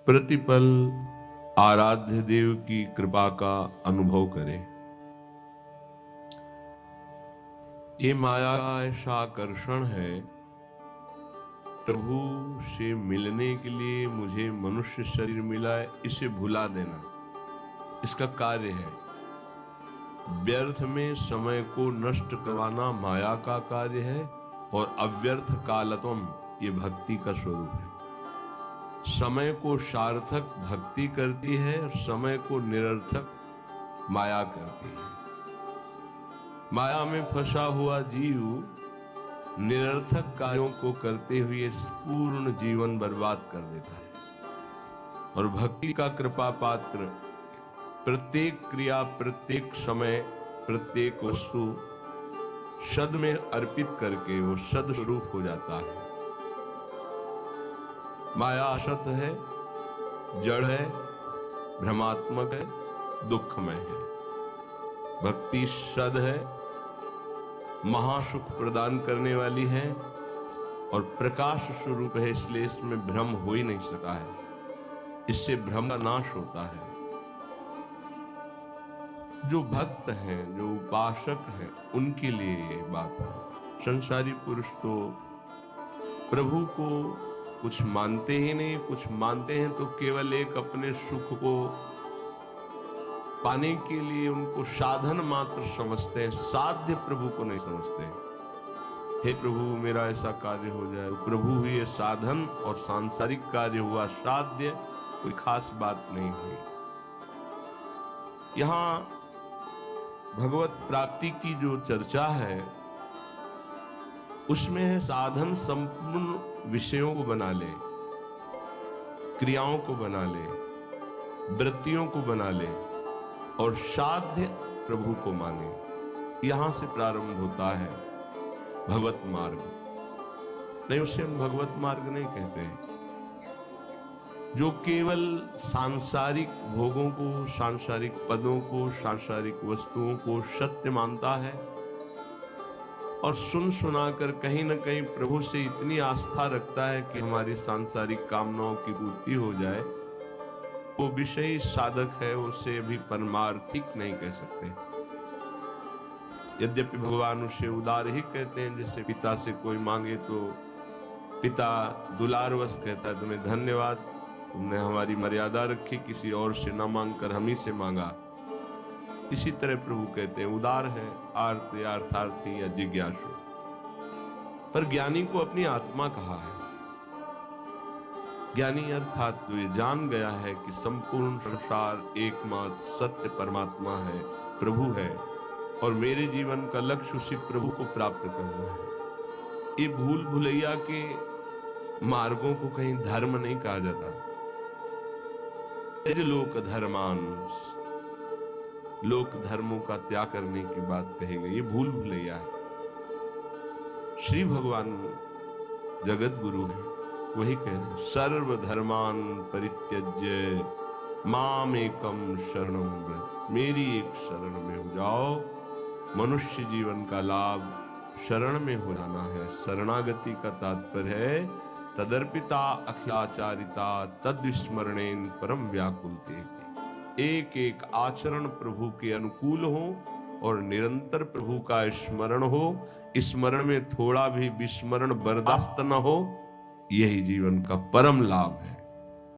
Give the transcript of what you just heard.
प्रतिपल आराध्य देव की कृपा का अनुभव करें। ये माया का ऐसा आकर्षण है, प्रभु से मिलने के लिए मुझे मनुष्य शरीर मिला है, इसे भुला देना इसका कार्य है। व्यर्थ में समय को नष्ट करवाना माया का कार्य है और अव्यर्थ कालत्वम ये भक्ति का स्वरूप है। समय को सार्थक भक्ति करती है और समय को निरर्थक माया करती है। माया में फंसा हुआ जीव निरर्थक कार्यों को करते हुए पूर्ण जीवन बर्बाद कर देता है और भक्ति का कृपा पात्र प्रत्येक क्रिया, प्रत्येक समय, प्रत्येक वस्तु सद में अर्पित करके वो सद स्वरूप हो जाता है। माया असत है, जड़ है, भ्रमात्मक है, दुखमय है। भक्ति सद है, महासुख प्रदान करने वाली है और प्रकाश स्वरूप है, इसलिए इसमें भ्रम हो ही नहीं सकता है। इससे भ्रम का नाश होता है। जो भक्त हैं, जो उपासक हैं, उनके लिए ये बात है। संसारी पुरुष तो प्रभु को कुछ मानते ही नहीं, कुछ मानते हैं तो केवल एक अपने सुख को पाने के लिए उनको साधन मात्र समझते हैं, साध्य प्रभु को नहीं समझते। हे प्रभु मेरा ऐसा कार्य हो जाए, प्रभु हुए साधन और सांसारिक कार्य हुआ साध्य, कोई खास बात नहीं हुई। यहाँ भगवत प्राप्ति की जो चर्चा है उसमें है साधन संपूर्ण विषयों को बना ले, क्रियाओं को बना ले, वृत्तियों को बना ले और साध्य प्रभु को माने। यहां से प्रारंभ होता है भगवत मार्ग। नहीं, उसे हम भगवत मार्ग नहीं कहते हैं। जो केवल सांसारिक भोगों को, सांसारिक पदों को, सांसारिक वस्तुओं को सत्य मानता है और सुन सुनाकर कहीं न कहीं प्रभु से इतनी आस्था रखता है कि हमारी सांसारिक कामनाओं की पूर्ति हो जाए, वो विषयी साधक है, उसे अभी परमार्थिक नहीं कह सकते। यद्यपि भगवान उसे उदार ही कहते हैं। जैसे पिता से कोई मांगे तो पिता दुलारवश कहता है, तुम्हें धन्यवाद, तुमने हमारी मर्यादा रखी, किसी और से न मांगकर हम ही से मांगा। इसी तरह प्रभु कहते हैं उदार है, आर्त या अर्थार्थी या जिज्ञासु। पर ज्ञानी को अपनी आत्मा कहा है। ज्ञानी अर्थात तो ये जान गया है कि संपूर्ण संसार एकमात्र सत्य परमात्मा है, प्रभु है और मेरे जीवन का लक्ष्य उसी प्रभु को प्राप्त करना है। ये भूल भुलैया के मार्गों को कहीं धर्म नहीं कहा जाता। लोक धर्मानुस, लोक धर्मों का त्याग करने की बात कही गई, ये भूल भुलैया है। श्री भगवान जगत गुरु है, वही कह रहे सर्व धर्मान परित्यज्य मामेकम शरणं व्रज, मेरी एक शरण में हो जाओ। मनुष्य जीवन का लाभ शरण में हो जाना है। शरणागति का तात्पर्य है तदर्पिता अखिलाचारिता तद्विस्मरणेन परम व्याकुलते। एक एक आचरण प्रभु के अनुकूल हो और निरंतर प्रभु का स्मरण हो। स्मरण में थोड़ा भी विस्मरण बर्दाश्त न हो, यही जीवन का परम लाभ है।